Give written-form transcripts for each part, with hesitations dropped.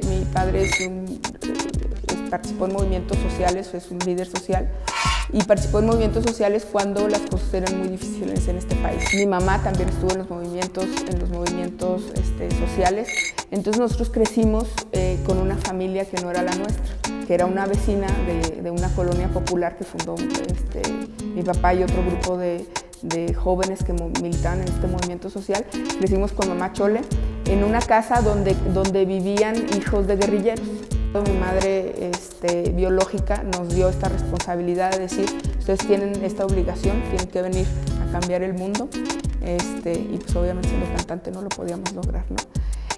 Mi padre participó en movimientos sociales, es un líder social, y participó en movimientos sociales cuando las cosas eran muy difíciles en este país. Mi mamá también estuvo en los movimientos sociales. Entonces nosotros crecimos con una familia que no era la nuestra, que era una vecina de una colonia popular que fundó mi papá y otro grupo de jóvenes que militaban en este movimiento social. Crecimos con mamá Chole en una casa donde vivían hijos de guerrilleros. Mi madre biológica nos dio esta responsabilidad de decir, ustedes tienen esta obligación, tienen que venir a cambiar el mundo, y pues obviamente siendo cantante no lo podíamos lograr, ¿no?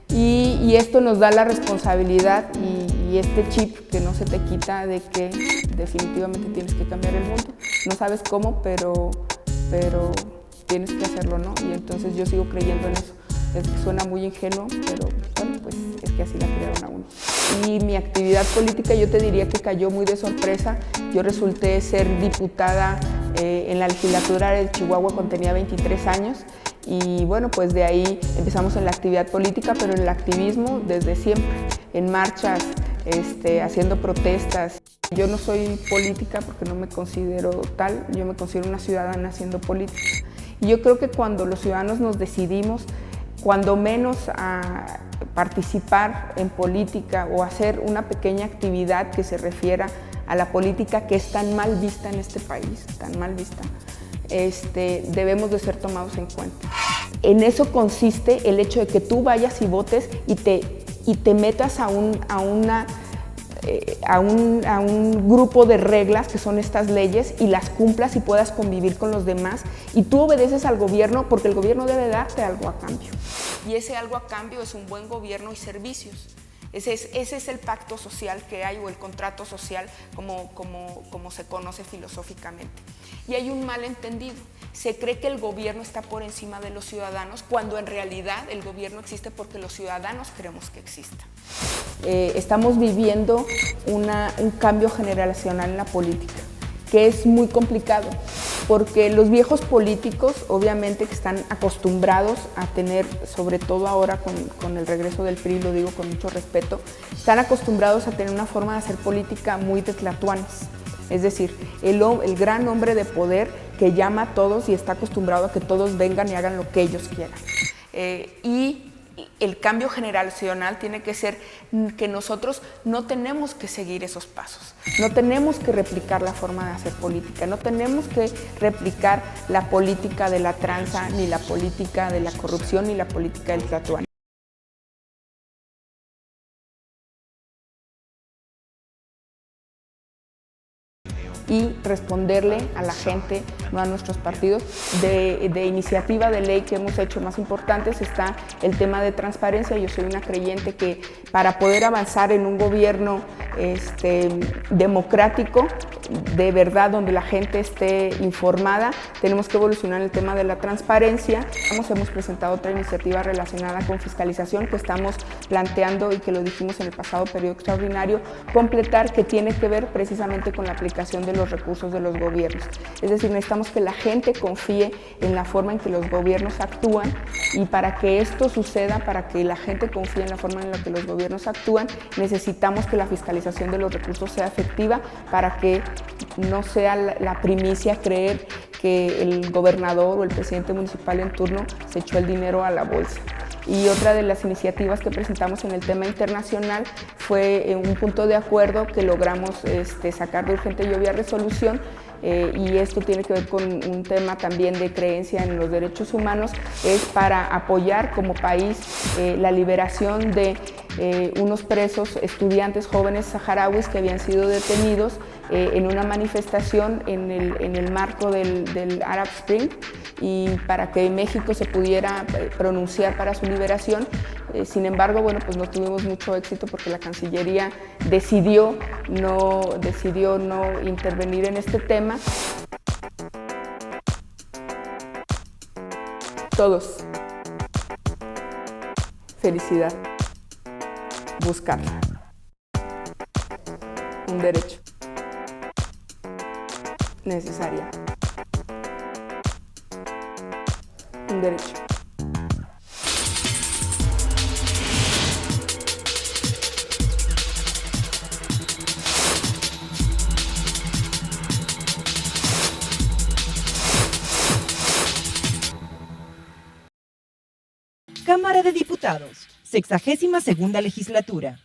Y esto nos da la responsabilidad y este chip que no se te quita de que definitivamente tienes que cambiar el mundo. No sabes cómo, pero tienes que hacerlo, ¿no? Y entonces yo sigo creyendo en eso. Es que suena muy ingenuo, pero bueno, pues es que así la criaron a uno. Y mi actividad política yo te diría que cayó muy de sorpresa. Yo resulté ser diputada en la legislatura de Chihuahua cuando tenía 23 años. Y bueno, pues de ahí empezamos en la actividad política, pero en el activismo desde siempre, en marchas, haciendo protestas. Yo no soy política porque no me considero tal, yo me considero una ciudadana haciendo política. Y yo creo que cuando los ciudadanos nos decidimos, cuando menos a participar en política o hacer una pequeña actividad que se refiera a la política que es tan mal vista en este país, tan mal vista, debemos de ser tomados en cuenta. En eso consiste el hecho de que tú vayas y votes y te metas a un grupo de reglas que son estas leyes y las cumplas y puedas convivir con los demás, y tú obedeces al gobierno porque el gobierno debe darte algo a cambio, y ese algo a cambio es un buen gobierno y servicios. Ese es el pacto social que hay, o el contrato social como se conoce filosóficamente. Y hay un malentendido. Se cree que el gobierno está por encima de los ciudadanos, cuando en realidad el gobierno existe porque los ciudadanos queremos que exista. Estamos viviendo un cambio generacional en la política, que es muy complicado, porque los viejos políticos, obviamente que están acostumbrados a tener, sobre todo ahora con el regreso del PRI, lo digo con mucho respeto, están acostumbrados a tener una forma de hacer política muy de tlatoanes. Es decir, el gran hombre de poder que llama a todos y está acostumbrado a que todos vengan y hagan lo que ellos quieran. Y el cambio generacional tiene que ser que nosotros no tenemos que seguir esos pasos, no tenemos que replicar la forma de hacer política, no tenemos que replicar la política de la tranza, ni la política de la corrupción, ni la política del tlatoani. Y responderle a la gente, no a nuestros partidos. De iniciativa de ley que hemos hecho más importantes está el tema de transparencia. Yo soy una creyente que para poder avanzar en un gobierno democrático, de verdad, donde la gente esté informada, tenemos que evolucionar el tema de la transparencia. Hemos presentado otra iniciativa relacionada con fiscalización que estamos planteando, y que lo dijimos en el pasado periodo extraordinario, completar, que tiene que ver precisamente con la aplicación de los recursos de los gobiernos. Es decir, necesitamos que la gente confíe en la forma en que los gobiernos actúan, y para que esto suceda, para que la gente confíe en la forma en la que los gobiernos actúan, necesitamos que la fiscalización de los recursos sea efectiva, para que no sea la primicia creer que el gobernador o el presidente municipal en turno se echó el dinero a la bolsa. Y otra de las iniciativas que presentamos en el tema internacional fue un punto de acuerdo que logramos sacar de urgente y obvia resolución, y esto tiene que ver con un tema también de creencia en los derechos humanos. Es para apoyar como país la liberación de unos presos estudiantes jóvenes saharauis que habían sido detenidos en una manifestación en el marco del Arab Spring, y para que México se pudiera pronunciar para su liberación. Sin embargo, bueno, pues no tuvimos mucho éxito porque la Cancillería decidió no intervenir en este tema. Todos. Felicidad. Buscarla. Un derecho. Necesaria. Un derecho. Cámara de Diputados, 62ª legislatura.